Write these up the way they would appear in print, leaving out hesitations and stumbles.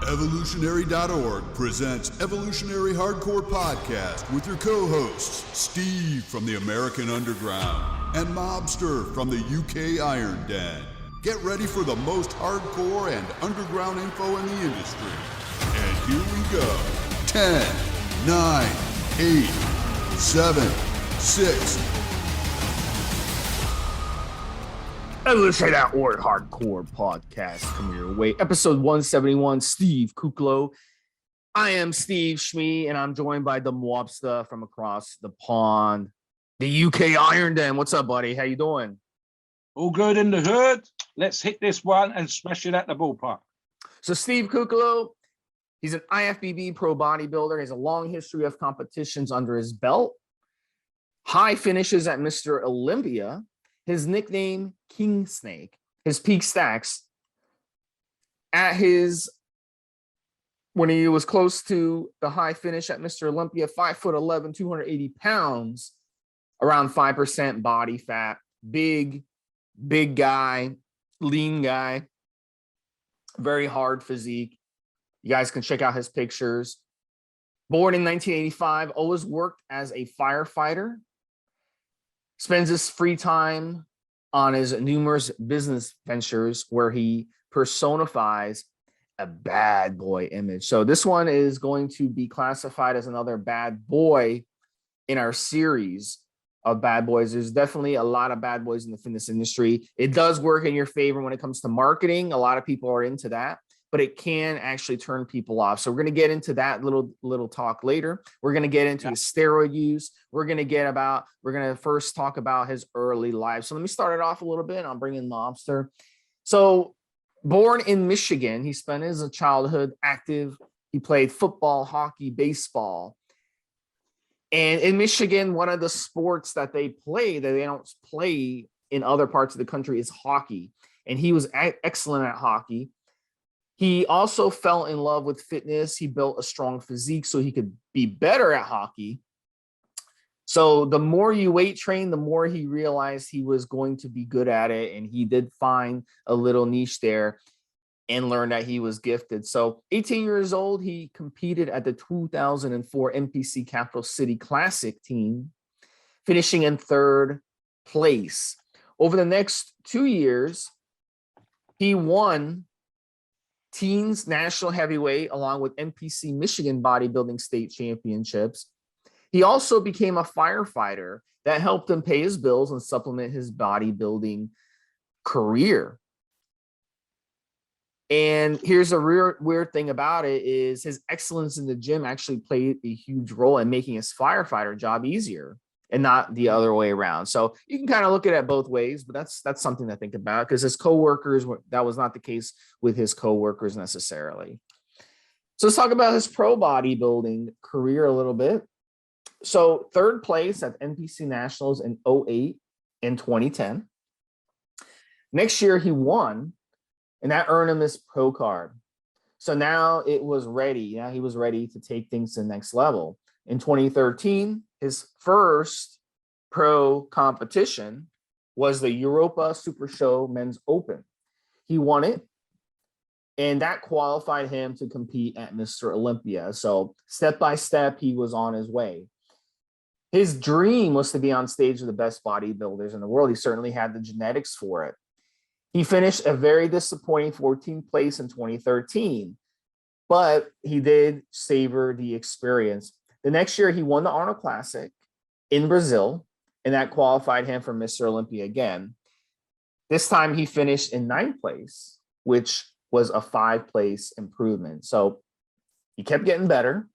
Evolutionary.org presents Evolutionary Hardcore Podcast with your co-hosts, Steve from the American Underground and Mobster from the UK Iron Den. Get ready for the most hardcore and underground info in the industry. And here we go. 10, 9, 8, 7, 6. Evolutionary.org Hardcore Podcast coming your way. Episode 171, Steve Kuclo. I am Steve Shmee, and I'm joined by Da Mobster from across the pond, the UK Iron Den. What's up, buddy? How you doing? All good in the hood. Let's hit this one and smash it at the ballpark. So Steve Kuclo, he's an IFBB pro bodybuilder. He has a long history of competitions under his belt. High finishes at Mr. Olympia. His nickname, Kingsnake, his peak stacks when he was close to the high finish at Mr. Olympia, 5'11", 280 pounds, around 5% body fat, big guy, lean guy, very hard physique. You guys can check out his pictures. Born in 1985, always worked as a firefighter. Spends his free time on his numerous business ventures where he personifies a bad boy image. So this one is going to be classified as another bad boy in our series of bad boys. There's definitely a lot of bad boys in the fitness industry. It does work in your favor when it comes to marketing. A lot of people are into that, but it can actually turn people off. So we're going to get into that little talk later. We're going to get into his steroid use. We're going to first talk about his early life. So let me start it off a little bit. I'll bring in Mobster. So born in Michigan, he spent his childhood active. He played football, hockey, baseball. And in Michigan, one of the sports that they play that they don't play in other parts of the country is hockey. And he was excellent at hockey. He also fell in love with fitness. He built a strong physique so he could be better at hockey. So the more you weight train, the more he realized he was going to be good at it. And he did find a little niche there and learned that he was gifted. So 18 years old, he competed at the 2004 NPC Capital City Classic team, finishing in third place. Over the next 2 years, he won teens national heavyweight along with NPC Michigan bodybuilding state championships. He also became a firefighter that helped him pay his bills and supplement his bodybuilding career. And here's a weird thing about it is his excellence in the gym actually played a huge role in making his firefighter job easier and not the other way around. So you can kind of look at it both ways, but that's something to think about because his coworkers, that was not the case with his coworkers necessarily. So let's talk about his pro bodybuilding career a little bit. So third place at NPC Nationals in 2008 and 2010. Next year he won, and that earned him his pro card. So now it was ready. Now he was ready to take things to the next level. In 2013, his first pro competition was the Europa Super Show Men's Open. He won it, and that qualified him to compete at Mr. Olympia. So step by step, he was on his way. His dream was to be on stage with the best bodybuilders in the world. He certainly had the genetics for it. He finished a very disappointing 14th place in 2013, but he did savor the experience. The next year, he won the Arnold Classic in Brazil, and that qualified him for Mr. Olympia again. This time, he finished in 9th place, which was a 5-place improvement. So he kept getting better.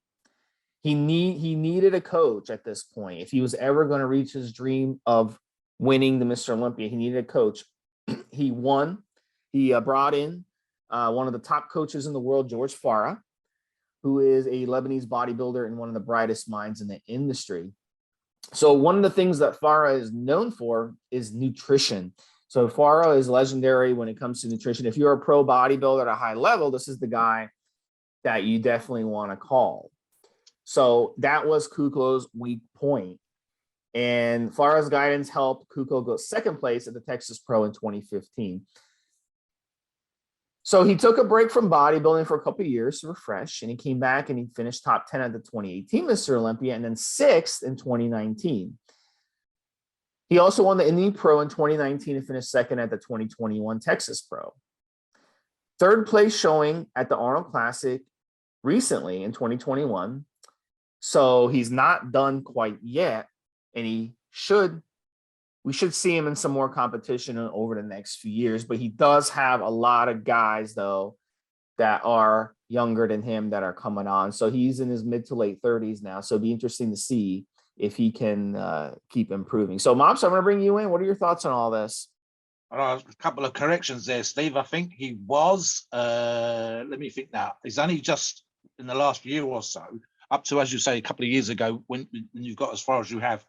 He needed a coach at this point. If he was ever going to reach his dream of winning the Mr. Olympia, he needed a coach. He won. He brought in one of the top coaches in the world, George Farah, who is a Lebanese bodybuilder and one of the brightest minds in the industry. So one of the things that Farah is known for is nutrition. So Farah is legendary when it comes to nutrition. If you're a pro bodybuilder at a high level, this is the guy that you definitely want to call. So that was Kuclo's weak point. And Farah's guidance helped Kuclo go 2nd place at the Texas Pro in 2015. So he took a break from bodybuilding for a couple of years to refresh, and he came back and he finished top 10 at the 2018 Mr. Olympia and then sixth in 2019. He also won the Indy Pro in 2019 and finished second at the 2021 Texas Pro. Third place showing at the Arnold Classic recently in 2021. So he's not done quite yet, and we should see him in some more competition over the next few years, but he does have a lot of guys though that are younger than him that are coming on. So he's in his mid to late 30s now. So it'd be interesting to see if he can keep improving. So Mobster, I'm going to bring you in. What are your thoughts on all this? A couple of corrections there, Steve. I think he was, let me think now. He's only just in the last year or so, up to, as you say, a couple of years ago, when you've got as far as you have.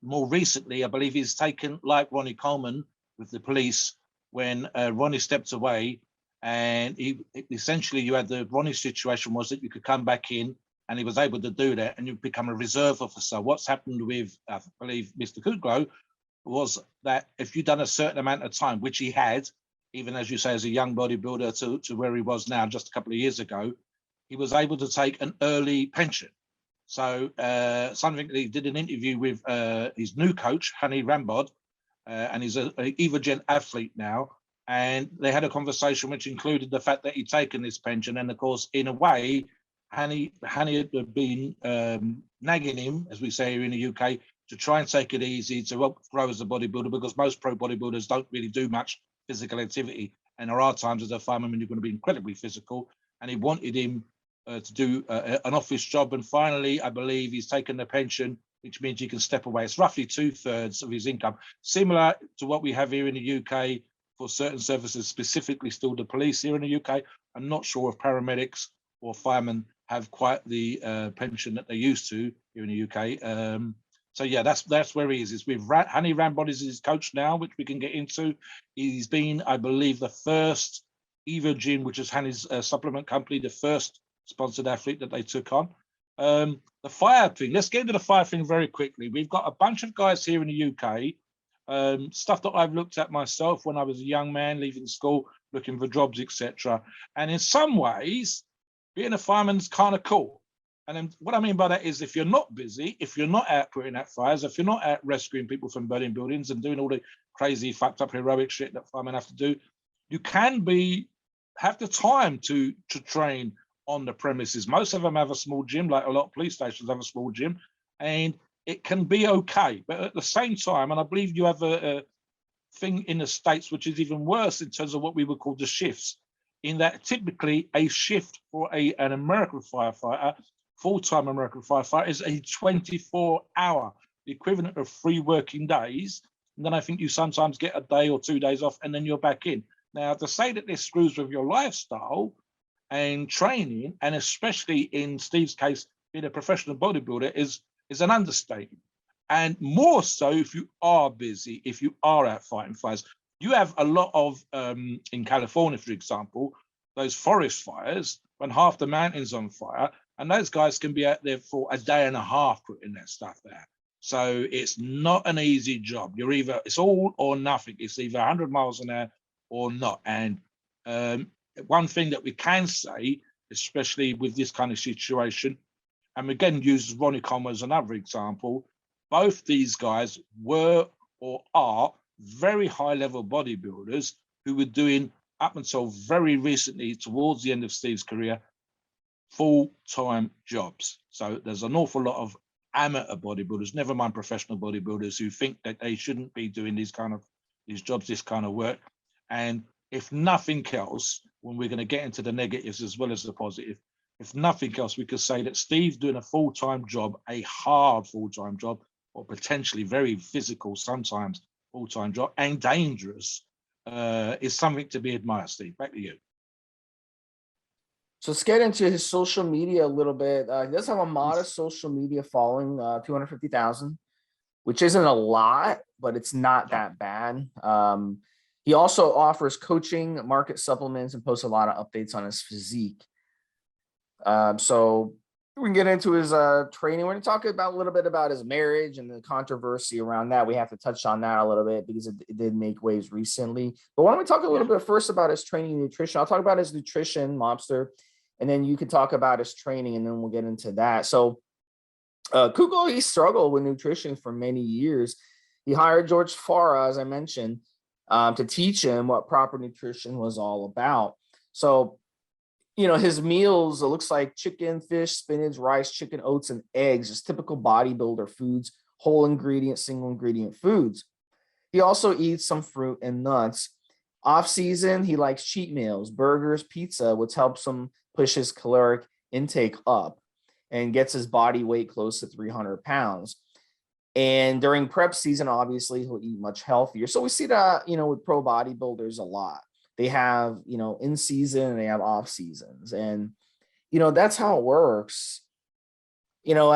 More recently, I believe he's taken, like Ronnie Coleman with the police, when Ronnie stepped away, and essentially you had the Ronnie situation was that you could come back in, and he was able to do that, and you become a reserve officer. What's happened with, I believe, Mr. Kuclo was that if you'd done a certain amount of time, which he had, even as you say, as a young bodybuilder to where he was now just a couple of years ago, he was able to take an early pension. So something that he did an interview with his new coach, Hany Rambod, and he's an Evogen athlete now. And they had a conversation which included the fact that he'd taken this pension. And of course, in a way, Hany had been nagging him, as we say here in the UK, to try and take it easy, to grow as a bodybuilder, because most pro bodybuilders don't really do much physical activity. And there are times as a fireman when you're going to be incredibly physical. And he wanted him to do an office job. And finally, I believe he's taken the pension, which means he can step away. It's roughly 2/3 of his income, similar to what we have here in the UK for certain services, specifically still the police here in the UK. I'm not sure if paramedics or firemen have quite the pension that they used to here in the UK. So yeah, that's where he is. It's with Hany Rambod is his coach now, which we can get into. He's been, I believe, the first Evogen, which is Hany's supplement company, the first sponsored athlete that they took on. The fire thing, let's get into the fire thing very quickly. We've got a bunch of guys here in the UK, stuff that I've looked at myself when I was a young man leaving school, looking for jobs, etc. And in some ways, being a fireman's kind of cool. And then what I mean by that is if you're not busy, if you're not out putting out fires, if you're not out rescuing people from burning buildings and doing all the crazy, fucked up, heroic shit that firemen have to do, you can have the time to train on the premises. Most of them have a small gym, like a lot of police stations have a small gym, and it can be okay. But at the same time, and I believe you have a thing in the States which is even worse in terms of what we would call the shifts, in that typically a shift for an American firefighter, full-time American firefighter, is a 24-hour, the equivalent of 3 working days. And then I think you sometimes get a day or 2 days off, and then you're back in. Now, to say that this screws with your lifestyle and training, and especially in Steve's case, being a professional bodybuilder, is an understatement. And more so if you are busy, if you are out fighting fires. You have a lot of, in California, for example, those forest fires when half the mountain's on fire, and those guys can be out there for a day and a half putting that stuff there. So it's not an easy job. It's all or nothing. It's either 100 miles an hour or not. And one thing that we can say, especially with this kind of situation, and again use Ronnie Coleman as another example, both these guys were or are very high level bodybuilders who were doing, up until very recently, towards the end of Steve's career, full-time jobs. So there's an awful lot of amateur bodybuilders, never mind professional bodybuilders, who think that they shouldn't be doing these jobs, this kind of work. And if nothing else, when we're going to get into the negatives as well as the positive, if nothing else, we could say that Steve doing a full-time job, a hard full-time job, or potentially very physical sometimes full-time job, and dangerous, is something to be admired. Steve, back to you. So let's get into his social media a little bit. He does have a modest social media following, 250,000, which isn't a lot, but it's not that bad. He also offers coaching, market supplements, and posts a lot of updates on his physique. So We can get into his training. We're going to talk about a little bit about his marriage and the controversy around that. We have to touch on that a little bit because it did make waves recently. But why don't we talk a little bit first about his training and nutrition? I'll talk about his nutrition, Mobster, and then you can talk about his training, and then we'll get into that. So Kuclo, he struggled with nutrition for many years. He hired George Farah, as I mentioned, to teach him what proper nutrition was all about. So, you know, his meals, it looks like chicken, fish, spinach, rice, chicken, oats, and eggs, just typical bodybuilder foods, whole ingredient, single ingredient foods. He also eats some fruit and nuts. Off season, he likes cheat meals, burgers, pizza, which helps him push his caloric intake up and gets his body weight close to 300 pounds. And during prep season, obviously, he'll eat much healthier. So we see that, you know, with pro bodybuilders a lot. They have, you know, in season and they have off seasons. And, you know, that's how it works. You know,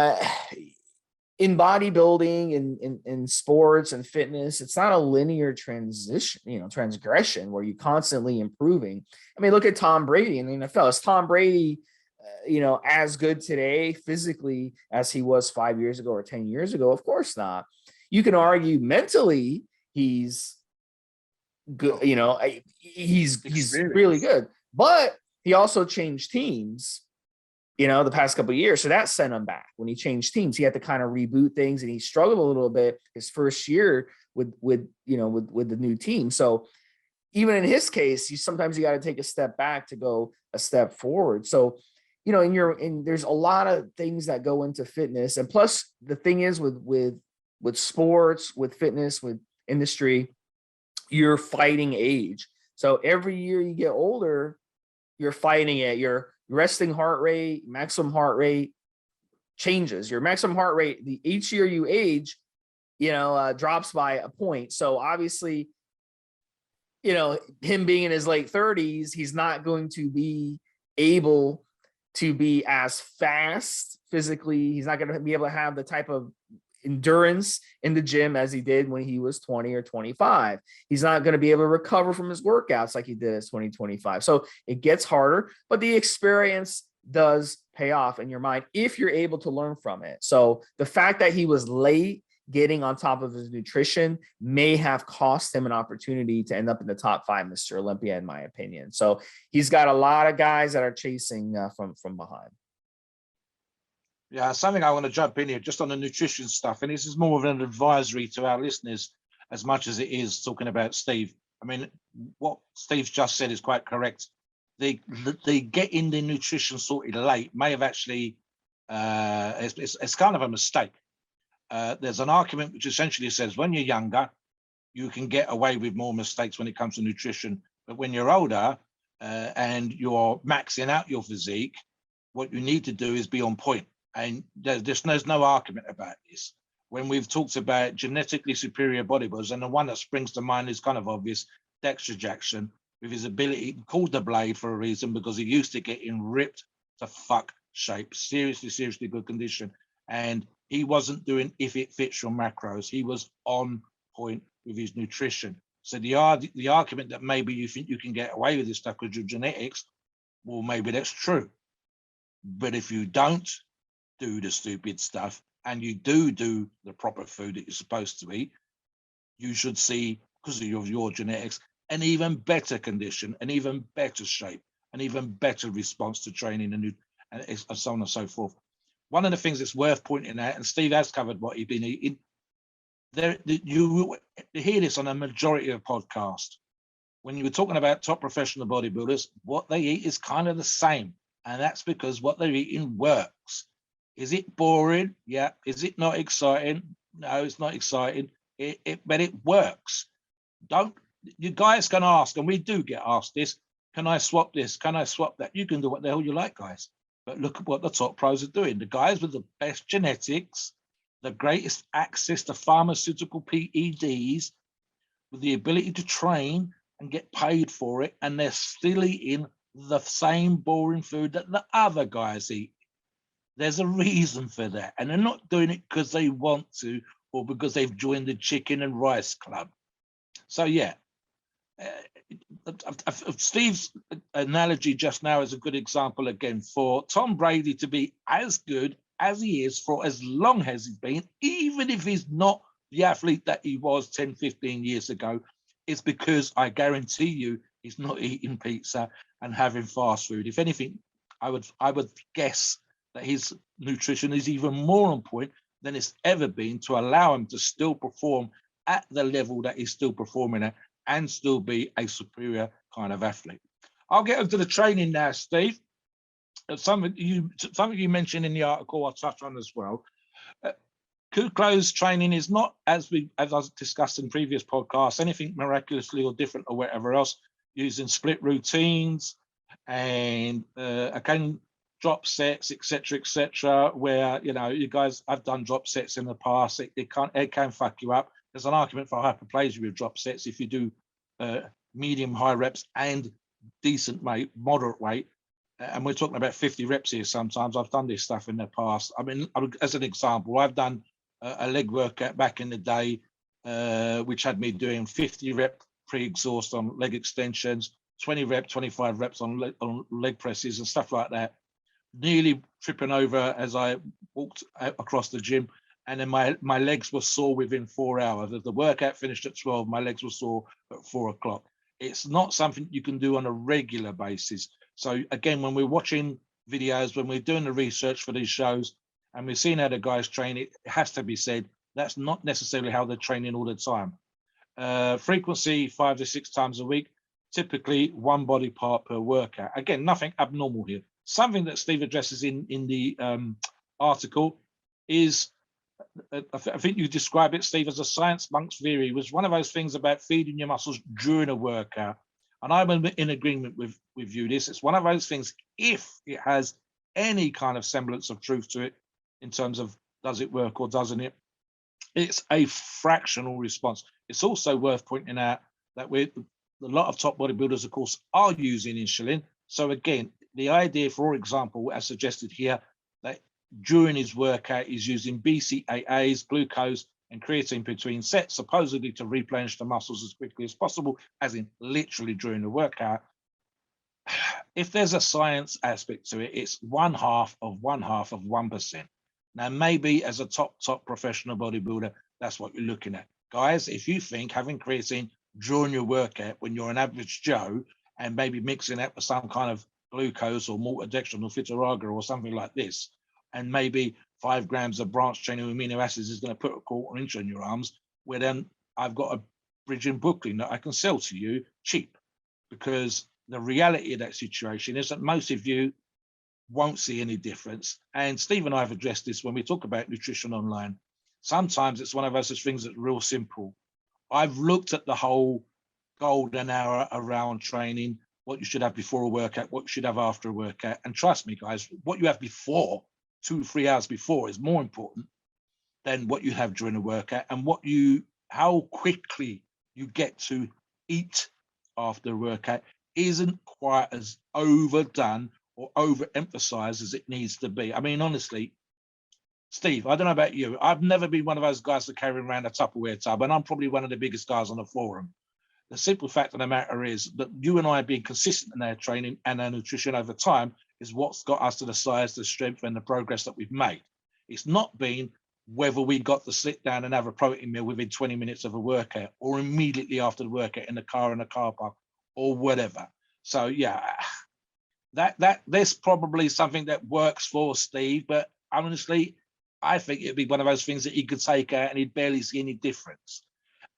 in bodybuilding and in sports and fitness, it's not a linear transition, you know, transgression where you're constantly improving. I mean, look at Tom Brady in the NFL. Is Tom Brady, you know, as good today physically as he was 5 years ago or 10 years ago? Of course not. You can argue mentally he's good, you know, he's really good, but he also changed teams, you know, the past couple of years. So that sent him back. When he changed teams, he had to kind of reboot things, and he struggled a little bit his first year with the new team. So even in his case, sometimes you got to take a step back to go a step forward. So, you know, there's a lot of things that go into fitness. And plus the thing is with sports, with fitness, with industry, you're fighting age. So every year you get older, you're fighting it. Your resting heart rate, maximum heart rate changes. Your maximum heart rate, each year you age, you know, drops by a point. So obviously, you know, him being in his late 30s, he's not going to be able to be as fast physically. He's not going to be able to have the type of endurance in the gym as he did when he was 20 or 25. He's not going to be able to recover from his workouts like he did at 2025. So it gets harder, but the experience does pay off in your mind if you're able to learn from it. So the fact that he was late getting on top of his nutrition may have cost him an opportunity to end up in the top 5 Mr. Olympia, in my opinion. So he's got a lot of guys that are chasing from behind. Yeah, something I want to jump in here just on the nutrition stuff, and this is more of an advisory to our listeners as much as it is talking about Steve. I mean, what Steve's just said is quite correct. They getting the nutrition sorted late may have actually it's kind of a mistake. There's an argument which essentially says when you're younger, you can get away with more mistakes when it comes to nutrition, but when you're older and you're maxing out your physique, what you need to do is be on point. And there's no argument about this. When we've talked about genetically superior bodybuilders, and the one that springs to mind is kind of obvious, Dexter Jackson, with his ability, called the Blade for a reason, because he used to get in ripped to fuck shape, seriously good condition. And he wasn't doing if it fits your macros. He was on point with his nutrition. So the argument that maybe you think you can get away with this stuff because your genetics, well, maybe that's true. But if you don't do the stupid stuff and you do the proper food that you're supposed to eat, you should see, because of your genetics, an even better condition, an even better shape, an even better response to training and so on and so forth. One of the things that's worth pointing out, and Steve has covered what he's been eating, you hear this on a majority of podcasts. When you were talking about top professional bodybuilders, what they eat is kind of the same. And that's because what they're eating works. Is it boring? Yeah. Is it not exciting? No, it's not exciting. But it works. You guys can ask, and we do get asked this, can I swap this? Can I swap that? You can do what the hell you like, guys. But look at what the top pros are doing. The guys with the best genetics, the greatest access to pharmaceutical PEDs, with the ability to train and get paid for it, and they're still eating the same boring food that the other guys eat. There's a reason for that. And they're not doing it because they want to or because they've joined the chicken and rice club. So, yeah, Steve's analogy just now is a good example again for Tom Brady to be as good as he is for as long as he's been, even if he's not the athlete that he was 10, 15 years ago. It's because I guarantee you he's not eating pizza and having fast food. If anything, I would guess that his nutrition is even more on point than it's ever been to allow him to still perform at the level that he's still performing at and still be a superior kind of athlete. I'll get into the training now, Steve. Something you mentioned in the article, I'll touch on as well. Kuclo's training is not, as I discussed in previous podcasts, anything miraculously or different or whatever else, using split routines and again, drop sets, etc., where, you know, you guys have done drop sets in the past. It can fuck you up. There's an argument for hyperplasia with drop sets if you do medium high reps and decent weight, moderate weight. And we're talking about 50 reps here sometimes. I've done this stuff in the past. I mean, as an example, I've done a leg workout back in the day, which had me doing 50 rep pre-exhaust on leg extensions, 20 rep, 25 reps on leg presses and stuff like that. Nearly tripping over as I walked across the gym. And then my legs were sore within 4 hours. As the workout finished at 12, my legs were sore at 4 o'clock. It's not something you can do on a regular basis. So again, when we're watching videos, when we're doing the research for these shows, and we're seeing how the guys train, it has to be said, that's not necessarily how they're training all the time. Frequency 5 to 6 times a week, typically one body part per workout. Again, nothing abnormal here. Something that Steve addresses in the article is, I think you describe it, Steve, as a science monk's theory. It was one of those things about feeding your muscles during a workout. And I'm in agreement with you. It's one of those things, if it has any kind of semblance of truth to it, in terms of does it work or doesn't it, it's a fractional response. It's also worth pointing out that a lot of top bodybuilders, of course, are using insulin. So again, the idea, for example, as suggested here, that during his workout, he's using BCAAs, glucose, and creatine between sets, supposedly to replenish the muscles as quickly as possible, as in literally during the workout. If there's a science aspect to it, it's 1/2 of 1/2 of 1%. Now, maybe as a top professional bodybuilder, that's what you're looking at. Guys, if you think having creatine during your workout when you're an average Joe and maybe mixing that with some kind of glucose or maltodextrin or fitaraga or something like this, and maybe 5 grams of branched chain amino acids is going to put a 1/4 inch on your arms, well, then I've got a bridging booklet that I can sell to you cheap, because the reality of that situation is that most of you won't see any difference. And Steve and I have addressed this when we talk about nutrition online. Sometimes it's one of those things that's real simple. I've looked at the whole golden hour around training, what you should have before a workout, what you should have after a workout. And trust me, guys, what you have before, 2 or 3 hours before, is more important than what you have during a workout, and how quickly you get to eat after a workout isn't quite as overdone or overemphasized as it needs to be. I mean, honestly, Steve, I don't know about you. I've never been one of those guys that carry around a Tupperware tub, and I'm probably one of the biggest guys on the forum. The simple fact of the matter is that you and I being consistent in our training and our nutrition over time is what's got us to the size, the strength, and the progress that we've made. It's not been whether we got to sit down and have a protein meal within 20 minutes of a workout or immediately after the workout in the car park or whatever. So yeah, that's probably something that works for Steve, but honestly, I think it'd be one of those things that he could take out and he'd barely see any difference.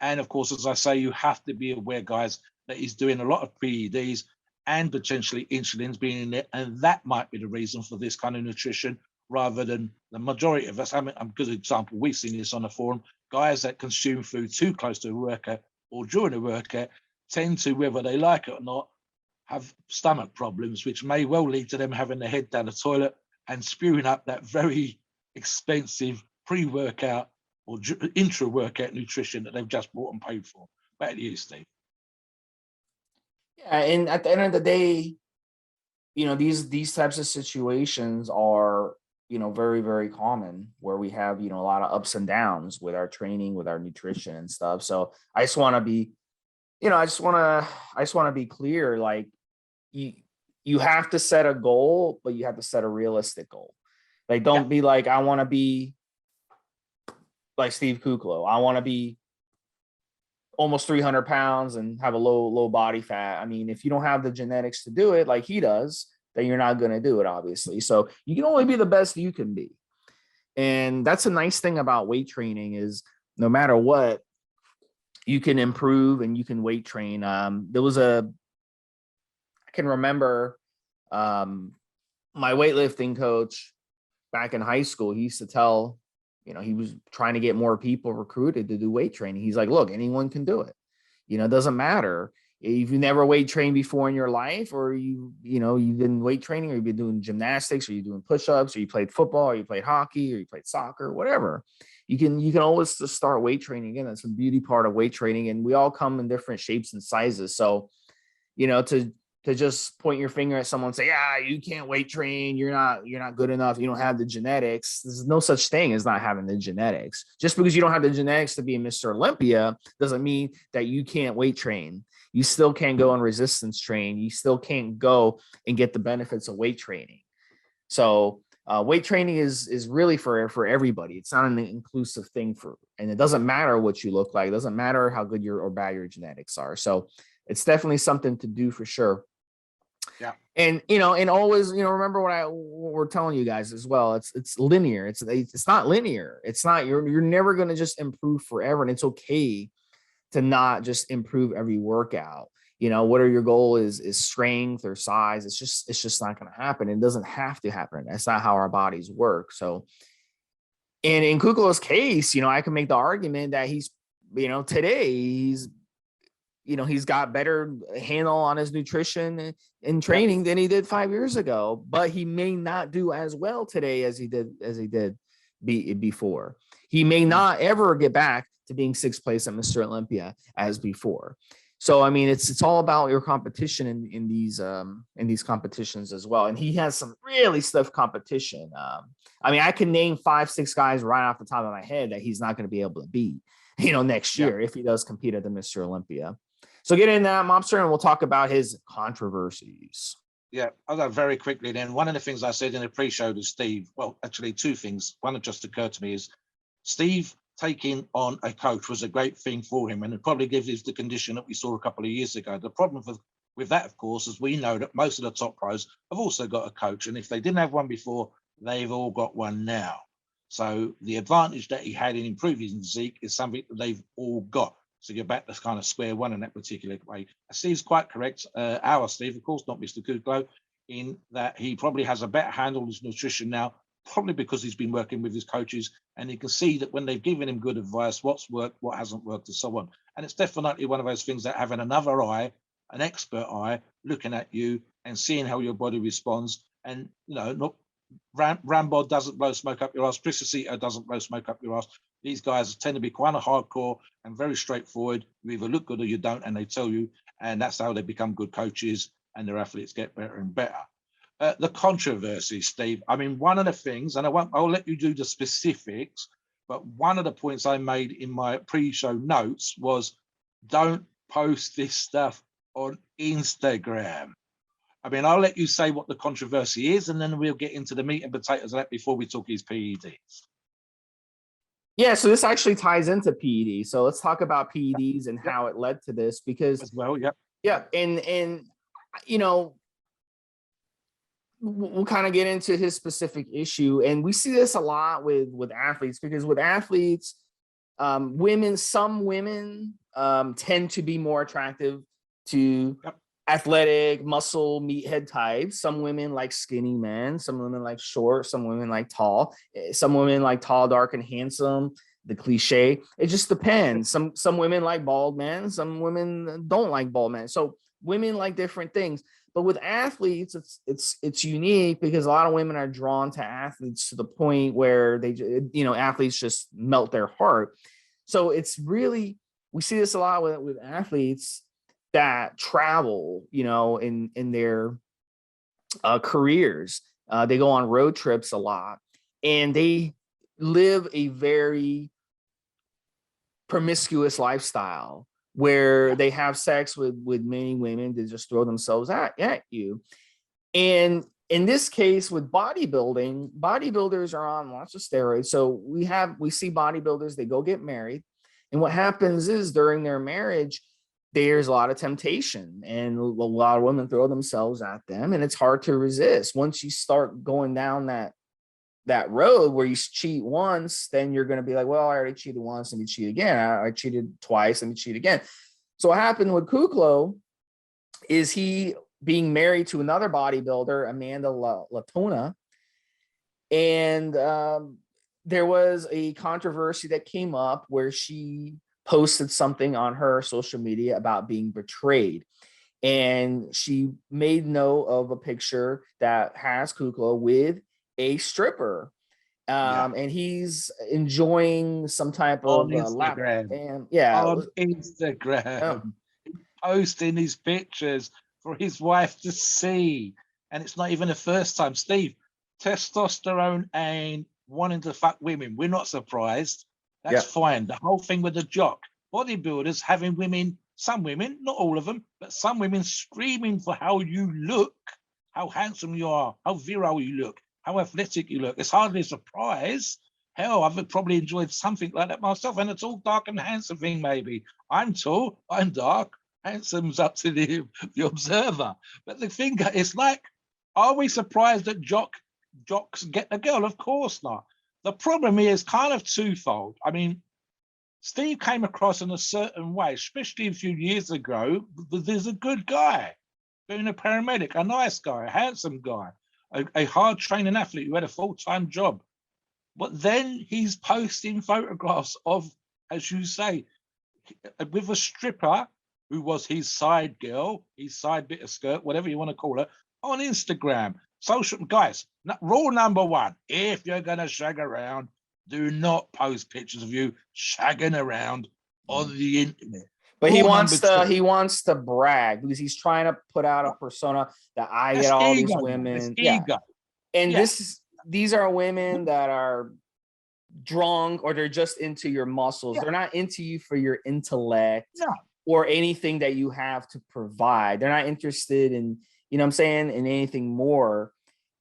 And of course, as I say, you have to be aware, guys, that he's doing a lot of PEDs and potentially insulins being in there, and that might be the reason for this kind of nutrition rather than the majority of us. I mean, a good example, we've seen this on the forum, guys that consume food too close to a workout or during a workout tend to, whether they like it or not, have stomach problems, which may well lead to them having their head down the toilet and spewing up that very expensive pre-workout or intra-workout nutrition that they've just bought and paid for. Back to you, Steve. Yeah, and at the end of the day, you know, these types of situations are, you know, very, very common, where we have, you know, a lot of ups and downs with our training, with our nutrition and stuff. So I just want to be I just want to be clear. Like you have to set a goal, but you have to set a realistic goal. Like, don't be like, I want to be like Steve Kuclo. I want to be almost 300 pounds and have a low body fat. I mean, if you don't have the genetics to do it like he does, then you're not going to do it, obviously. So you can only be the best you can be. And that's a nice thing about weight training is no matter what, you can improve and you can weight train. I can remember my weightlifting coach back in high school. He used to tell, he was trying to get more people recruited to do weight training. He's like, look, anyone can do it. It doesn't matter if you never weight trained before in your life, or you've been weight training, or you've been doing gymnastics, or you're doing push-ups, or you played football, or you played hockey, or you played soccer, whatever. You can always just start weight training again. That's the beauty part of weight training. And we all come in different shapes and sizes. So, to just point your finger at someone and say, yeah, you can't weight train, you're not good enough, you don't have the genetics. There's no such thing as not having the genetics. Just because you don't have the genetics to be a Mr. Olympia doesn't mean that you can't weight train. You still can't go and resistance train. You still can't go and get the benefits of weight training. So weight training is really for everybody. It's not an inclusive thing and it doesn't matter what you look like. It doesn't matter how good or bad your genetics are. So it's definitely something to do for sure. Yeah. And, and always, remember what we're telling you guys as well. It's linear. It's not linear. It's not, you're never going to just improve forever. And it's okay to not just improve every workout. What are your goal is strength or size. It's just not going to happen. It doesn't have to happen. That's not how our bodies work. So, and in Kuclo's case, I can make the argument that he's, today he's got better handle on his nutrition and training than he did 5 years ago, but he may not do as well today as he did before. He may not ever get back to being sixth place at Mr. Olympia as before. So, I mean, it's all about your competition in these competitions as well. And he has some really stiff competition. I mean, I can name 5-6 guys right off the top of my head that he's not going to be able to beat, next year if he does compete at the Mr. Olympia. So get in that, Mobster, and we'll talk about his controversies. Yeah, I'll go very quickly then. One of the things I said in the pre-show to Steve, well, actually two things. One that just occurred to me is Steve taking on a coach was a great thing for him, and it probably gives us the condition that we saw a couple of years ago. The problem with that, of course, is we know that most of the top pros have also got a coach, and if they didn't have one before, they've all got one now. So the advantage that he had in improving his physique is something that they've all got. So you're back to kind of square one in that particular way. Steve's quite correct. Our Steve, of course, not Mr. Kuclo, in that he probably has a better handle on his nutrition now, probably because he's been working with his coaches, and he can see that when they've given him good advice, what's worked, what hasn't worked, and so on. And it's definitely one of those things that having another eye, an expert eye, looking at you and seeing how your body responds, and not Rambod doesn't blow smoke up your ass. Priscito doesn't blow smoke up your ass. These guys tend to be quite a hardcore and very straightforward. You either look good or you don't, and they tell you, and that's how they become good coaches and their athletes get better and better. The controversy, Steve. I mean, one of the things, and I'll let you do the specifics, but one of the points I made in my pre-show notes was don't post this stuff on Instagram. I mean, I'll let you say what the controversy is, and then we'll get into the meat and potatoes of that before we talk his PEDs. Yeah, so this actually ties into PEDs. So let's talk about PEDs and how it led to this, because as well, and we'll kind of get into his specific issue, and we see this a lot with athletes, because with athletes, some women tend to be more attractive to athletic muscle meathead types. Some women like skinny men, some women like short, some women like tall, some women like tall, dark, and handsome, the cliche. It just depends. Some women like bald men, some women don't like bald men. So women like different things. But with athletes, it's unique, because a lot of women are drawn to athletes to the point where they, athletes just melt their heart. So it's really, we see this a lot with athletes that travel, in their careers. They go on road trips a lot, and they live a very promiscuous lifestyle where they have sex with many women to just throw themselves at you. And in this case with bodybuilding, bodybuilders are on lots of steroids. So we see bodybuilders, they go get married. And what happens is during their marriage, there's a lot of temptation and a lot of women throw themselves at them, and it's hard to resist. Once you start going down that road where you cheat once, then you're going to be like, well, I already cheated once, let me cheat again. I cheated twice, let me cheat again. So what happened with Kuclo is he being married to another bodybuilder, Amanda Latona, and there was a controversy that came up where she posted something on her social media about being betrayed. And she made note of a picture that has Kuclo with a stripper. And he's enjoying some type on of lap. Instagram. And On Instagram, posting his pictures for his wife to see. And it's not even the first time. Steve, testosterone and wanting to fuck women, we're not surprised. That's fine. The whole thing with the jock, bodybuilders having women, some women, not all of them, but some women screaming for how you look, how handsome you are, how virile you look, how athletic you look. It's hardly a surprise. Hell, I've probably enjoyed something like that myself, and a tall, dark, and handsome thing, maybe. I'm tall, I'm dark, handsome's up to the observer. But the thing is, like, are we surprised that jocks get the girl? Of course not. The problem is kind of twofold. I mean, Steve came across in a certain way, especially a few years ago. There's a good guy, being a paramedic, a nice guy, a handsome guy, a hard training athlete who had a full-time job. But then he's posting photographs of, as you say, with a stripper who was his side girl, his side bit of skirt, whatever you want to call her, on Instagram. Social guys, rule number one: if you're gonna shag around, do not post pictures of you shagging around on the internet. But he wants to brag because he's trying to put out a persona that I get all these women. And these are women that are drunk, or they're just into your muscles. They're not into you for your intellect or anything that you have to provide. They're not interested in, you know what I'm saying, in anything more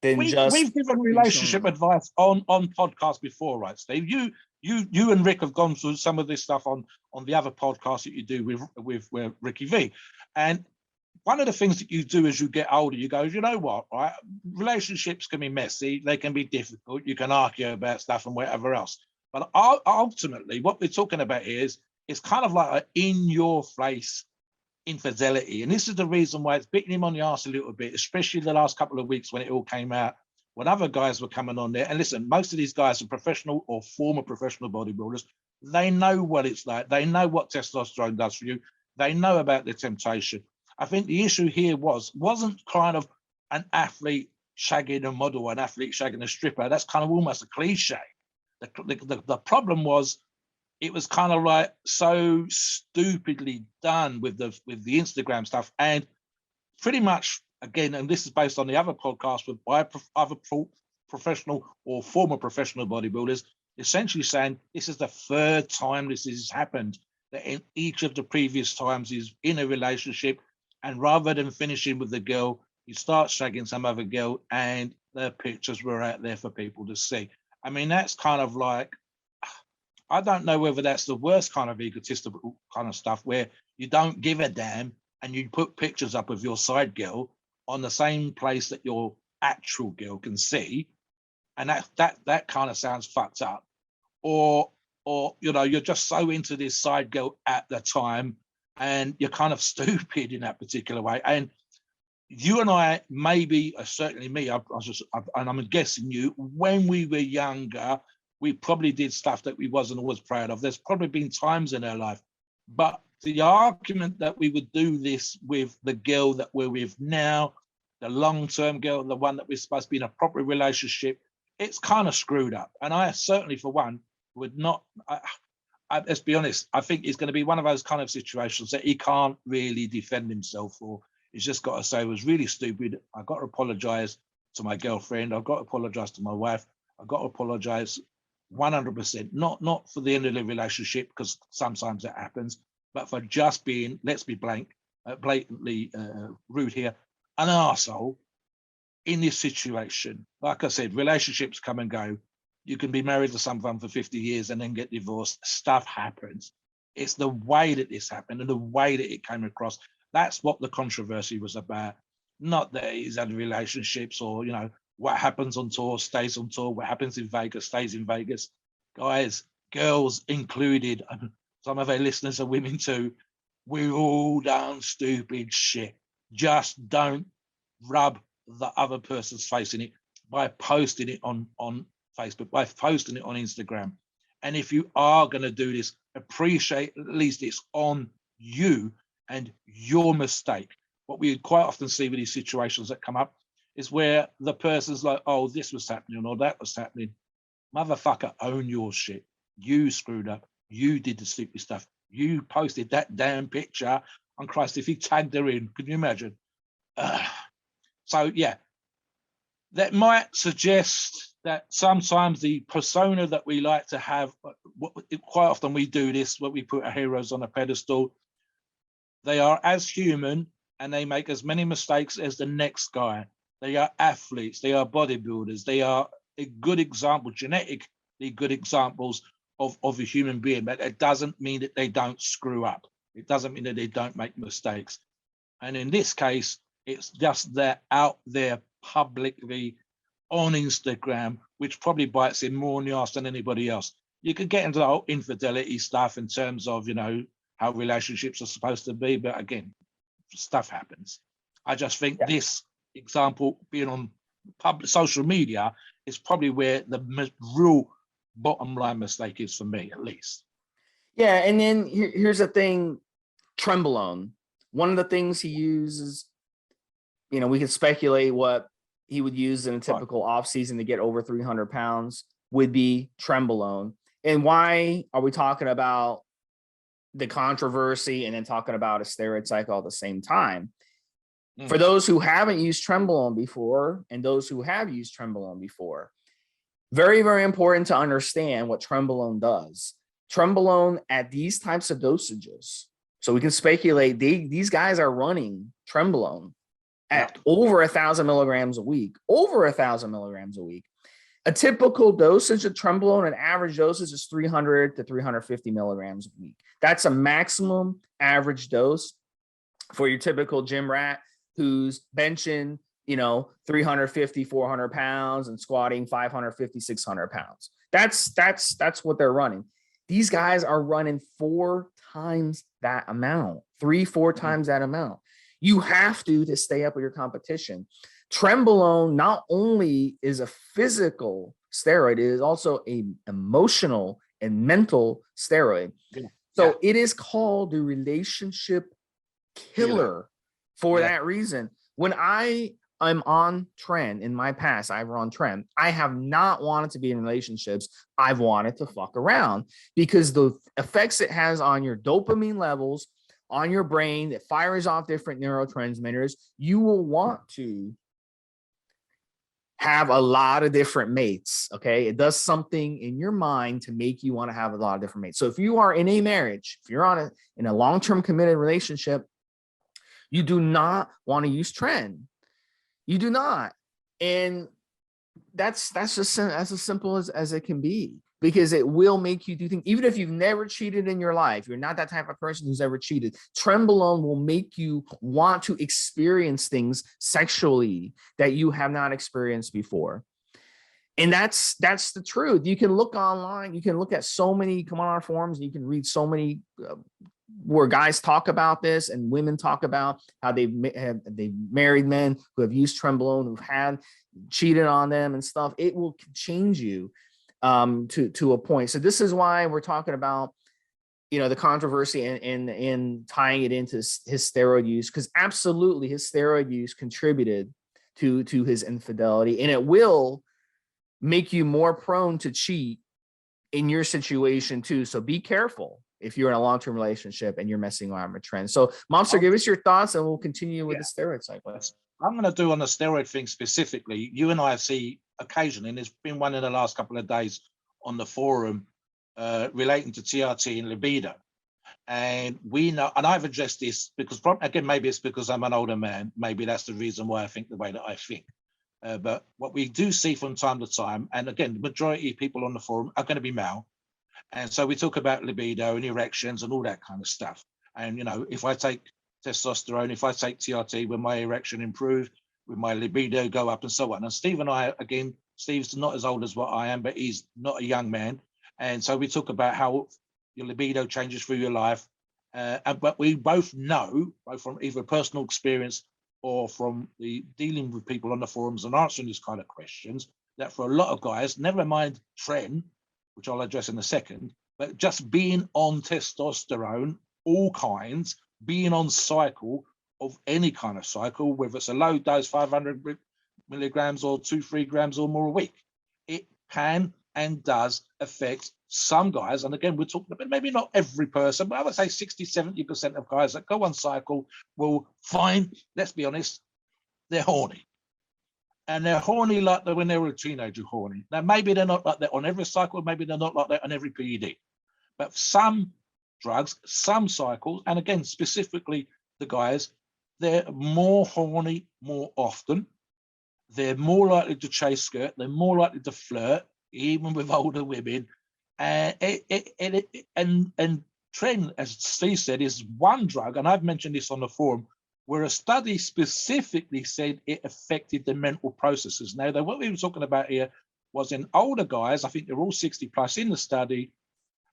than we've given relationship advice on podcasts before, right, Steve? You and Rick have gone through some of this stuff on the other podcasts that you do with Ricky V. And one of the things that you do as you get older, you go, you know what, right? Relationships can be messy, they can be difficult, you can argue about stuff and whatever else. But ultimately, what we're talking about here is it's kind of like an in-your-face infidelity. And this is the reason why it's beating him on the arse a little bit, especially the last couple of weeks when it all came out, when other guys were coming on there. And listen, most of these guys are professional or former professional bodybuilders. They know what it's like. They know what testosterone does for you. They know about the temptation. I think the issue here wasn't kind of an athlete shagging a model, an athlete shagging a stripper. That's kind of almost a cliche. The problem was, it was kind of like so stupidly done with the Instagram stuff, and pretty much, again, and this is based on the other podcast with other professional or former professional bodybuilders, essentially saying this is the third time this has happened, that in each of the previous times he's in a relationship, and rather than finishing with the girl, he starts shagging some other girl, and the pictures were out there for people to see. I mean, that's kind of like, I don't know whether that's the worst kind of egotistical kind of stuff where you don't give a damn and you put pictures up of your side girl on the same place that your actual girl can see, and that kind of sounds fucked up. Or you know, you're just so into this side girl at the time, and you're kind of stupid in that particular way. And you and I, maybe certainly me, and I'm guessing you, when we were younger, we probably did stuff that we wasn't always proud of. There's probably been times in our life, but the argument that we would do this with the girl that we're with now, the long-term girl, the one that we're supposed to be in a proper relationship, it's kind of screwed up. And I certainly, for one, would not, let's be honest, I think it's going to be one of those kind of situations that he can't really defend himself for. He's just got to say, it was really stupid. I've got to apologize to my girlfriend. I've got to apologize to my wife. I've got to apologize 100%, not for the end of the relationship, because sometimes that happens, but for just being, let's be blatantly rude here, an arsehole in this situation. Like I said, relationships come and go. You can be married to someone for 50 years and then get divorced. Stuff happens. It's the way that this happened and the way that it came across. That's what the controversy was about. Not that he's had relationships or, you know, what happens on tour stays on tour. What happens in Vegas stays in Vegas. Guys, girls included, some of our listeners are women too. We're all done stupid shit. Just don't rub the other person's face in it by posting it on Facebook, by posting it on Instagram. And if you are going to do this, appreciate at least it's on you and your mistake. What we quite often see with these situations that come up is where the person's like, oh, this was happening or that was happening. Motherfucker, own your shit. You screwed up. You did the stupid stuff. You posted that damn picture. On Christ, if he tagged her in, can you imagine? So, yeah, that might suggest that sometimes the persona that we like to have, quite often we do this, when we put our heroes on a pedestal, they are as human and they make as many mistakes as the next guy. They are athletes, they are bodybuilders, they are a good example, genetically good examples of a human being, but it doesn't mean that they don't screw up. It doesn't mean that they don't make mistakes. And in this case, it's just they're out there publicly on Instagram, which probably bites him more in the arse than anybody else. You could get into the whole infidelity stuff in terms of, you know, how relationships are supposed to be, but again, stuff happens. I just think this example being on public social media is probably where the real bottom line mistake is for me, at least. Yeah, and then here's the thing, Trenbolone. One of the things he uses, you know, we could speculate what he would use in a typical off season to get over 300 pounds would be Trenbolone. And why are we talking about the controversy and then talking about a steroid cycle at the same time? For those who haven't used Trenbolone before and those who have used Trenbolone before, very, very important to understand what Trenbolone does. Trenbolone at these types of dosages, so we can speculate these guys are running Trenbolone at over 1,000 milligrams a week, over 1,000 milligrams a week. A typical dosage of Trenbolone, an average dosage is 300 to 350 milligrams a week. That's a maximum average dose for your typical gym rat who's benching, you know, 350, 400 pounds and squatting 550, 600 pounds. That's what they're running. These guys are running 4 times that amount, 3-4 times that amount. You have to stay up with your competition. Trenbolone not only is a physical steroid, it is also an emotional and mental steroid. So it is called the relationship killer for that reason. When I'm on Tren in my past, I run Tren. I have not wanted to be in relationships. I've wanted to fuck around because the effects it has on your dopamine levels, on your brain, that fires off different neurotransmitters, you will want to have a lot of different mates. Okay. It does something in your mind to make you want to have a lot of different mates. So if you are in a marriage, if you're in a long-term committed relationship, you do not want to use Tren. You do not. And that's just as simple as it can be, because it will make you do things. Even if you've never cheated in your life, you're not that type of person who's ever cheated, Trenbolone will make you want to experience things sexually that you have not experienced before. And that's the truth. You can look online, you can look at so many, come on our forums, and you can read so many where guys talk about this and women talk about how they've married men who have used Trenbolone, who've had cheated on them and stuff. It will change you to a point. So this is why we're talking about, you know, the controversy and tying it into his steroid use, because absolutely his steroid use contributed to his infidelity, and it will make you more prone to cheat in your situation too. So be careful if you're in a long-term relationship and you're messing around with Tren. So Mobster, give us your thoughts and we'll continue with the steroid cycle. I'm going to do on the steroid thing specifically. You and I see occasionally, and there's been one in the last couple of days on the forum relating to TRT and libido. And we know, and I've addressed this because, again, maybe it's because I'm an older man. Maybe that's the reason why I think the way that I think. But what we do see from time to time, and again, the majority of people on the forum are going to be male. And so we talk about libido and erections and all that kind of stuff. And, you know, if I take testosterone, if I take TRT, will my erection improve? Will my libido go up and so on? And Steve and I, again, Steve's not as old as what I am, but he's not a young man. And so we talk about how your libido changes through your life. But we both know, both from either personal experience or from the dealing with people on the forums and answering these kind of questions, that for a lot of guys, never mind Tren, which I'll address in a second, but just being on testosterone, all kinds, being on cycle of any kind of cycle, whether it's a low dose, 500 milligrams or 2-3 grams or more a week, it can and does affect some guys. And again, we're talking about maybe not every person, but I would say 60-70% of guys that go on cycle will find, let's be honest, they're horny. And they're horny like when they were a teenager horny. Now, maybe they're not like that on every cycle, maybe they're not like that on every PED. But some drugs, some cycles, and again, specifically the guys, they're more horny more often. They're more likely to chase skirt. They're more likely to flirt, even with older women. And Tren, as Steve said, is one drug, and I've mentioned this on the forum, where a study specifically said it affected the mental processes. Now, what we were talking about here was in older guys, I think they're all 60 plus in the study,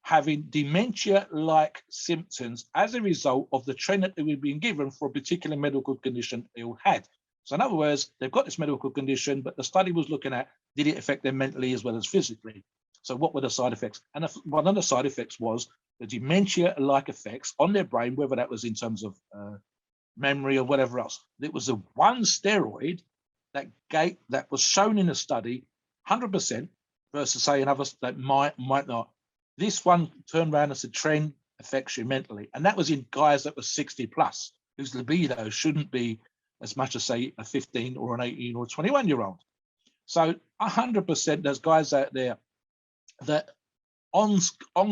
having dementia-like symptoms as a result of the Tren that they were being given for a particular medical condition they all had. So in other words, they've got this medical condition, but the study was looking at, did it affect them mentally as well as physically? So what were the side effects? And one of the side effects was the dementia-like effects on their brain, whether that was in terms of memory or whatever else. It was the one steroid that was shown in a study 100% versus say another that might not. This one turned around and said Tren affects you mentally, and that was in guys that were 60 plus, whose libido shouldn't be as much as say a 15 or an 18 or 21-year-old. So 100% there's guys out there that on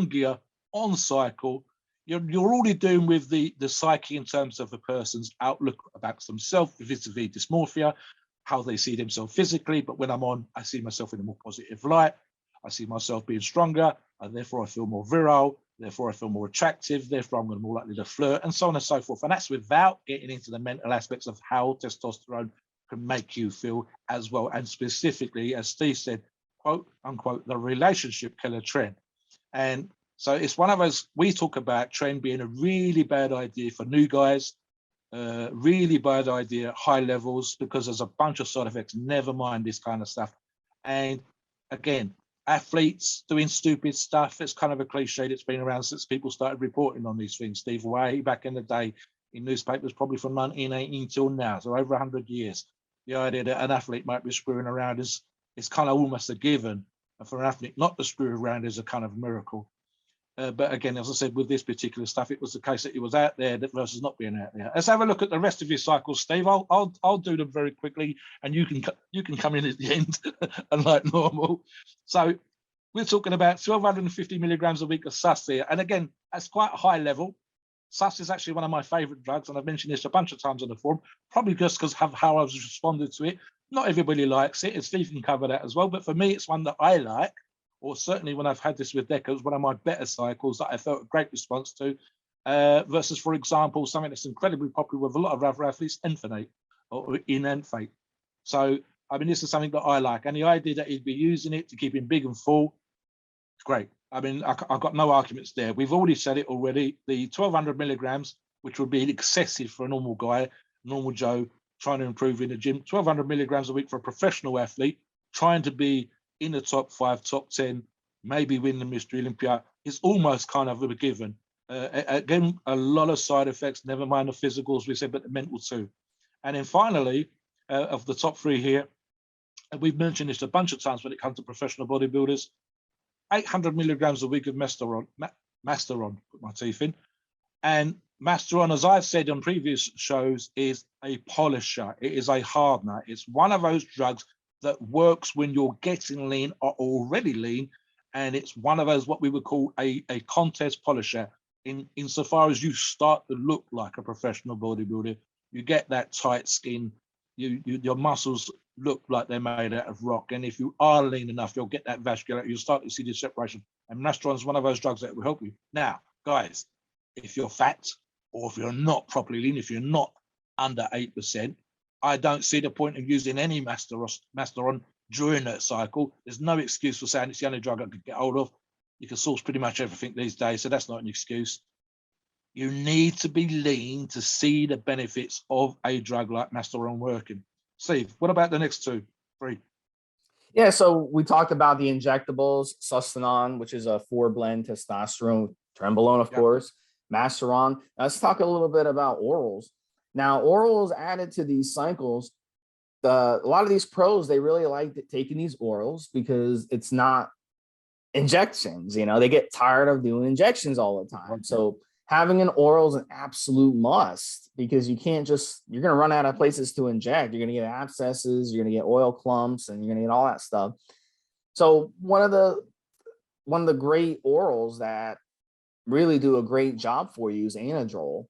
gear, on cycle, you're already doing with the psyche in terms of a person's outlook about themselves, vis-a-vis dysmorphia, how they see themselves physically. But when I'm on, I see myself in a more positive light. I see myself being stronger, and therefore I feel more virile. Therefore I feel more attractive. Therefore I'm more likely to flirt, and so on and so forth. And that's without getting into the mental aspects of how testosterone can make you feel as well. And specifically, as Steve said, quote unquote, the relationship killer Tren. And so it's one of those, we talk about Tren being a really bad idea for new guys, really bad idea at high levels, because there's a bunch of side effects, never mind this kind of stuff. And again, athletes doing stupid stuff, it's kind of a cliche that's been around since people started reporting on these things, Steve, way back in the day in newspapers, probably from 1918 till now, so over 100 years. The idea that an athlete might be screwing around is kind of almost a given. And for an athlete not to screw around is a kind of miracle. But again, as I said, with this particular stuff, it was the case that it was out there versus not being out there. Let's have a look at the rest of your cycles, Steve. I'll do them very quickly, and you can come in at the end, unlike normal. So we're talking about 1,250 milligrams a week of sus here, and again, that's quite a high level. Sus is actually one of my favorite drugs, and I've mentioned this a bunch of times on the forum, probably just because of how I was responded to it. Not everybody likes it, and Steve can cover that as well. But for me, it's one that I like. Or certainly when I've had this with Deca, it's one of my better cycles that I felt a great response to, versus, for example, something that's incredibly popular with a lot of other athletes, Infinite or Inenfate. So, I mean, this is something that I like. And the idea that he'd be using it to keep him big and full, it's great. I mean, I've got no arguments there. We've already said it already. The 1,200 milligrams, which would be excessive for a normal guy, normal Joe, trying to improve in the gym, 1,200 milligrams a week for a professional athlete, trying to be in the top 5, top 10, maybe win the Mr. Olympia, is almost kind of a given. Again, a lot of side effects, never mind the physicals, we said, but the mental too. And then finally, of the top 3 here, and we've mentioned this a bunch of times when it comes to professional bodybuilders, 800 milligrams a week of Masteron, put my teeth in. And Masteron, as I've said on previous shows, is a polisher. It is a hardener. It's one of those drugs that works when you're getting lean or already lean, and it's one of those what we would call a contest polisher. insofar as you start to look like a professional bodybuilder, you get that tight skin, your muscles look like they're made out of rock. And if you are lean enough, you'll get that vascular, you'll start to see the separation. And Masteron is one of those drugs that will help you. Now, guys, if you're fat or if you're not properly lean, if you're not under 8%, I don't see the point of using any Masteron during that cycle. There's no excuse for saying it's the only drug I could get hold of. You can source pretty much everything these days, so that's not an excuse. You need to be lean to see the benefits of a drug like Masteron working. Steve, what about the next three? Yeah, so we talked about the injectables, Sustanon, which is a 4-blend testosterone, Trenbolone, of course, Masteron. Now, let's talk a little bit about orals. Now, orals added to these cycles, a lot of these pros, they really like taking these orals because it's not injections. They get tired of doing injections all the time. So having an oral is an absolute must, because you're going to run out of places to inject. You're going to get abscesses, you're going to get oil clumps, and you're going to get all that stuff. So one of the great orals that really do a great job for you is Anadrol.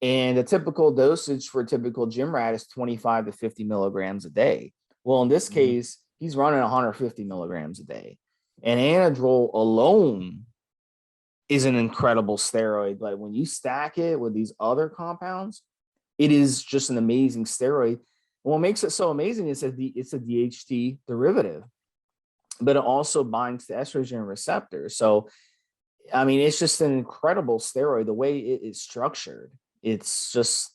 And the typical dosage for a typical gym rat is 25 to 50 milligrams a day. Well, in this case, he's running 150 milligrams a day. And Anadrol alone is an incredible steroid. But when you stack it with these other compounds, it is just an amazing steroid. And what makes it so amazing is that it's a DHT derivative, but it also binds to estrogen receptors. So, I mean, it's just an incredible steroid. The way it is structured, it's just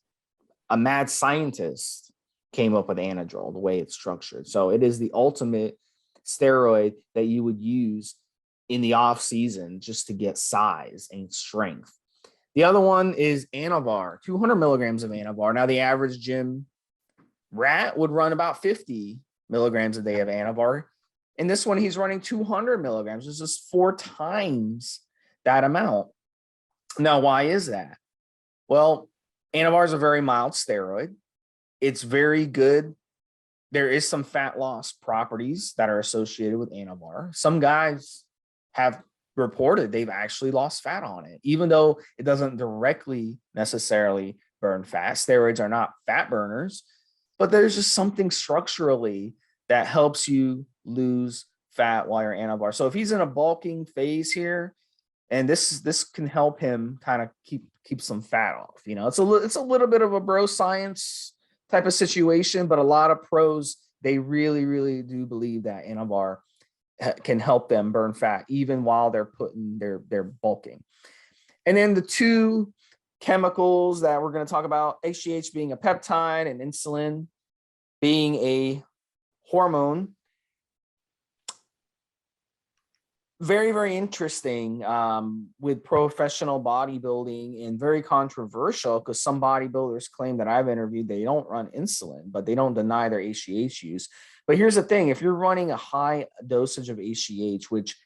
a mad scientist came up with Anadrol, the way it's structured. So it is the ultimate steroid that you would use in the off season just to get size and strength. The other one is Anavar, 200 milligrams of Anavar. Now, the average gym rat would run about 50 milligrams a day of Anavar. And this one, he's running 200 milligrams. It's just 4 times that amount. Now, why is that? Well, Anavar is a very mild steroid. It's very good. There is some fat loss properties that are associated with Anavar. Some guys have reported they've actually lost fat on it, even though it doesn't directly necessarily burn fat. Steroids are not fat burners, but there's just something structurally that helps you lose fat while you're Anavar. So if he's in a bulking phase here, and this can help him kind of keep some fat off. It's a little bit of a bro science type of situation, but a lot of pros, they really, really do believe that Anavar can help them burn fat even while they're they're bulking. And then the 2 chemicals that we're going to talk about, HGH being a peptide and insulin being a hormone. Very, very interesting with professional bodybuilding, and very controversial because some bodybuilders claim that I've interviewed, they don't run insulin, but they don't deny their HGH use. But here's the thing, if you're running a high dosage of HGH, which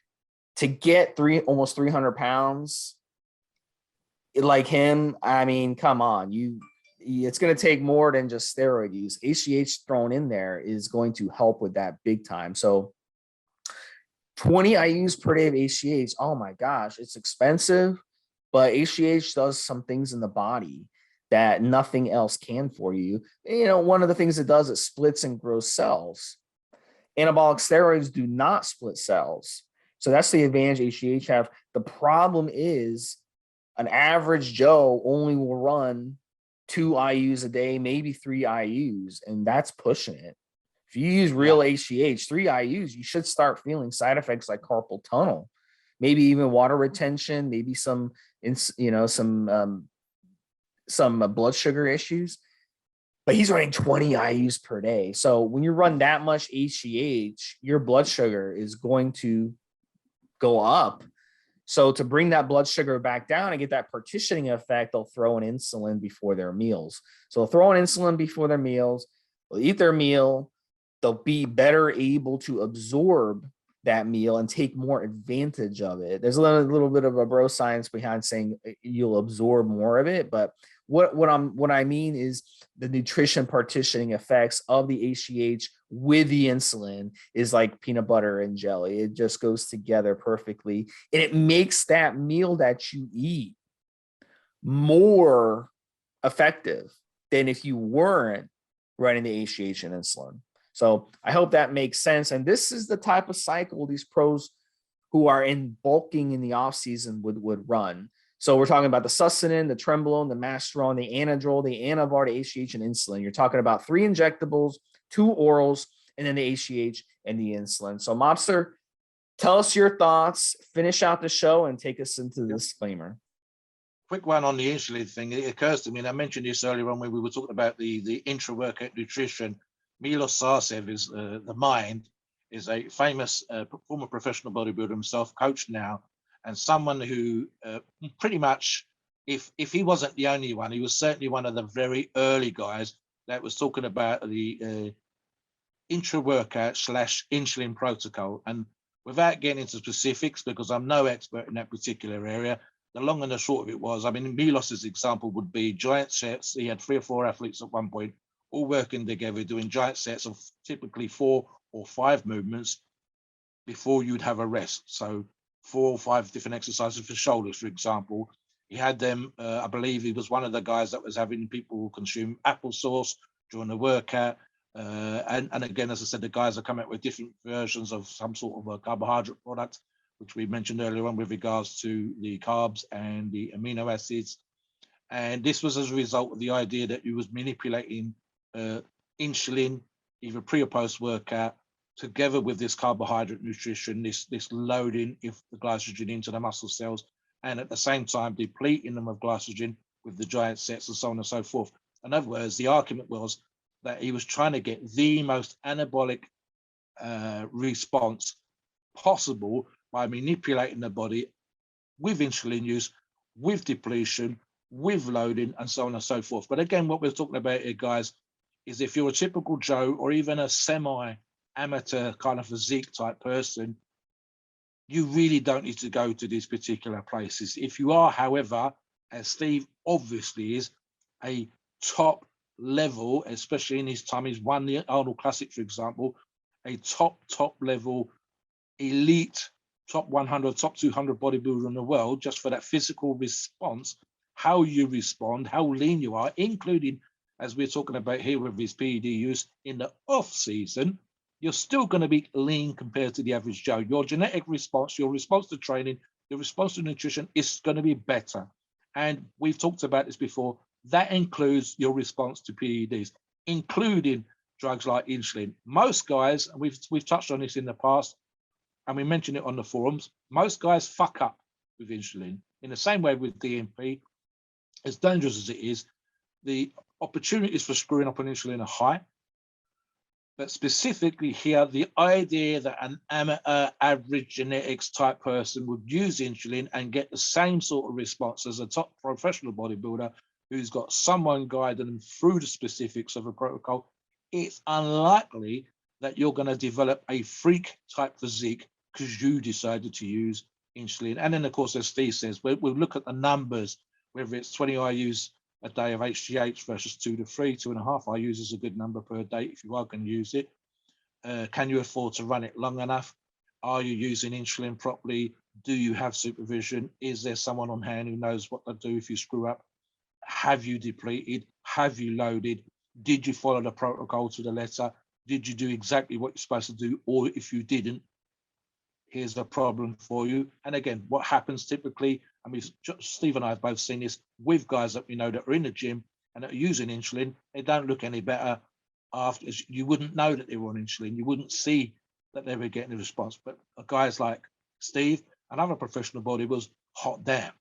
to get almost 300 pounds like him, I mean, come on, it's going to take more than just steroid use. HGH thrown in there is going to help with that big time. So 20 IUs per day of HGH, oh my gosh, it's expensive, but HGH does some things in the body that nothing else can for you. One of the things it does, it splits and grows cells. Anabolic steroids do not split cells. So that's the advantage HGH have. The problem is an average Joe only will run 2 IUs a day, maybe 3 IUs, and that's pushing it. If you use real HGH, 3 IUs, you should start feeling side effects like carpal tunnel, maybe even water retention, maybe some blood sugar issues. But he's running 20 IUs per day. So when you run that much HGH, your blood sugar is going to go up. So to bring that blood sugar back down and get that partitioning effect, they'll throw in insulin before their meals. So they'll throw in insulin before their meals, they'll eat their meal, they'll be better able to absorb that meal and take more advantage of it. There's a little bit of a bro science behind saying you'll absorb more of it, but what I mean is the nutrition partitioning effects of the HGH with the insulin is like peanut butter and jelly. It just goes together perfectly, and it makes that meal that you eat more effective than if you weren't running the HGH and insulin. So I hope that makes sense. And this is the type of cycle these pros who are in bulking in the off season would run. So we're talking about the sustanon, the trenbolone, the masteron, the anadrol, the anavar, the HGH, and insulin. You're talking about 3 injectables, 2 orals, and then the HGH and the insulin. So Mobster, tell us your thoughts, finish out the show, and take us into the disclaimer. Quick one on the insulin thing. It occurs to me, and I mentioned this earlier on when we were talking about the intra-workout nutrition. Milos Sarcev is the mind, is a famous former professional bodybuilder himself, coach now, and someone who pretty much, if he wasn't the only one, he was certainly one of the very early guys that was talking about the intra-workout / insulin protocol. And without getting into specifics, because I'm no expert in that particular area, the long and the short of it was, I mean, Milos's example would be giant sets. He had 3 or 4 athletes at one point, all working together, doing giant sets of typically 4 or 5 movements before you'd have a rest. So 4 or 5 different exercises for shoulders, for example. He had them, I believe he was one of the guys that was having people consume applesauce during the workout. And again, as I said, the guys are coming up with different versions of some sort of a carbohydrate product, which we mentioned earlier on with regards to the carbs and the amino acids. And this was as a result of the idea that you was manipulating insulin, either pre or post workout, together with this carbohydrate nutrition, this loading of the glycogen into the muscle cells, and at the same time depleting them of glycogen with the giant sets and so on and so forth. In other words, the argument was that he was trying to get the most anabolic response possible by manipulating the body with insulin use, with depletion, with loading, and so on and so forth. But again, what we're talking about here, guys, is if you're a typical Joe or even a semi-amateur kind of physique type person, you really don't need to go to these particular places. If you are, however, as Steve obviously is, a top level, especially in his time, he's won the Arnold Classic, for example, a top level elite, top 100, top 200 bodybuilder in the world, just for that physical response, how you respond, how lean you are, including, as we're talking about here with his PED use in the off season, you're still going to be lean compared to the average Joe. Your genetic response, your response to training, your response to nutrition is going to be better. And we've talked about this before. That includes your response to PEDs, including drugs like insulin. Most guys, and we've touched on this in the past, and we mentioned it on the forums, most guys fuck up with insulin. In the same way with DMP, as dangerous as it is, the opportunities for screwing up on insulin are high. But specifically here, the idea that an amateur average genetics type person would use insulin and get the same sort of response as a top professional bodybuilder who's got someone guiding them through the specifics of a protocol, it's unlikely that you're going to develop a freak type physique because you decided to use insulin. And then, of course, as Steve says, we'll look at the numbers, whether it's 20 IUs a day of HGH versus 2 to 3, 2.5 IUs is a good number per day if you are going to use it. Can you afford to run it long enough? Are you using insulin properly? Do you have supervision? Is there someone on hand who knows what to do if you screw up? Have you depleted? Have you loaded? Did you follow the protocol to the letter? Did you do exactly what you're supposed to do? Or if you didn't, here's a problem for you. And again, what happens typically, I mean, Steve and I have both seen this with guys that we know that are in the gym and that are using insulin. They don't look any better after. You wouldn't know that they were on insulin. You wouldn't see that they were getting a response. But guys like Steve and other professional bodybuilders, hot damn,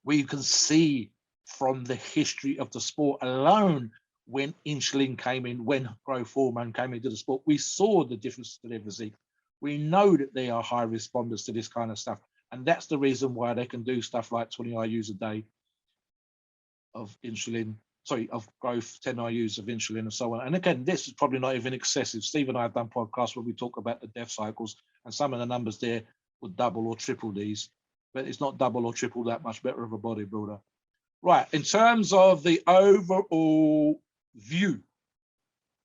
we can see from the history of the sport alone, when insulin came in, when growth hormone came into the sport, we saw the difference to their physique. We know that they are high responders to this kind of stuff. And that's the reason why they can do stuff like 20 IUs a day of insulin, of growth, 10 IUs of insulin and so on. And again, this is probably not even excessive. Steve and I have done podcasts where we talk about the death cycles, and some of the numbers there would double or triple these, but it's not double or triple that much better of a bodybuilder. Right, in terms of the overall view,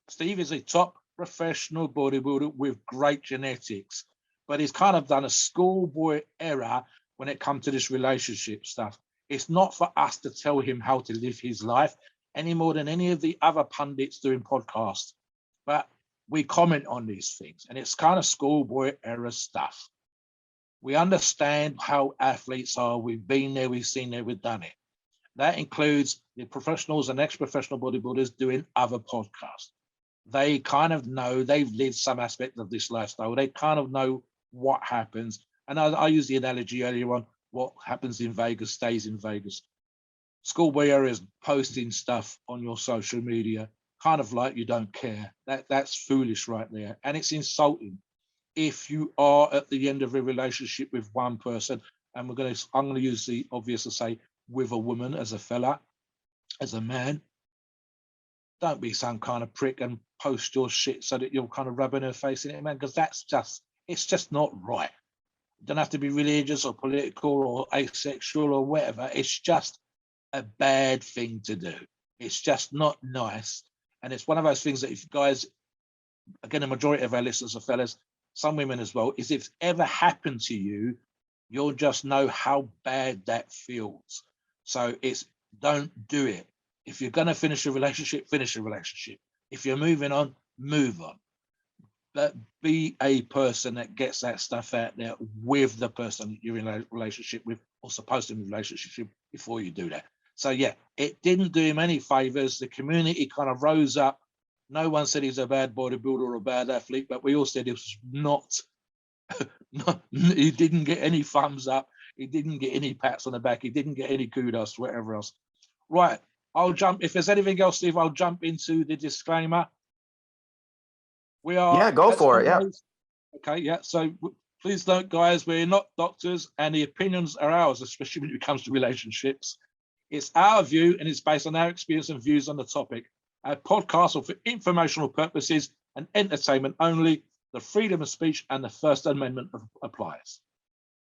Steve is a top professional bodybuilder with great genetics, but he's kind of done a schoolboy error when it comes to this relationship stuff. It's not for us to tell him how to live his life any more than any of the other pundits doing podcasts. But we comment on these things, and it's kind of schoolboy era stuff. We understand how athletes are. We've been there, we've seen it, we've done it. That includes the professionals and ex-professional bodybuilders doing other podcasts. They kind of know, they've lived some aspect of this lifestyle. They kind of know what happens. And I used the analogy earlier on, what happens in Vegas stays in Vegas. Schoolboy era is posting stuff on your social media, kind of like you don't care. That's foolish right there. And it's insulting. If you are at the end of a relationship with one person, and I'm going to use the obvious to say with a woman, as a fella, as a man, don't be some kind of prick and post your shit so that you're kind of rubbing her face in it, man, because it's just not right. You don't have to be religious or political or asexual or whatever. It's just a bad thing to do. It's just not nice. And it's one of those things that if guys, again, the majority of our listeners are fellas, some women as well, is if it's ever happened to you, you'll just know how bad that feels. So don't do it. If you're going to finish a relationship, finish a relationship. If you're moving on, move on. But be a person that gets that stuff out there with the person you're in a relationship with or supposed to be in a relationship before you do that. So yeah, it didn't do him any favors. The community kind of rose up. No one said he's a bad bodybuilder or a bad athlete, but we all said it was not, he didn't get any thumbs up. He didn't get any pats on the back. He didn't get any kudos, whatever else. Right. If there's anything else, Steve, I'll jump into the disclaimer. Yeah, go for it. Yeah. Okay. Yeah. So please don't, guys, we're not doctors and the opinions are ours, especially when it comes to relationships. It's our view and it's based on our experience and views on the topic. Our podcasts are for informational purposes and entertainment only. The freedom of speech and the First Amendment applies.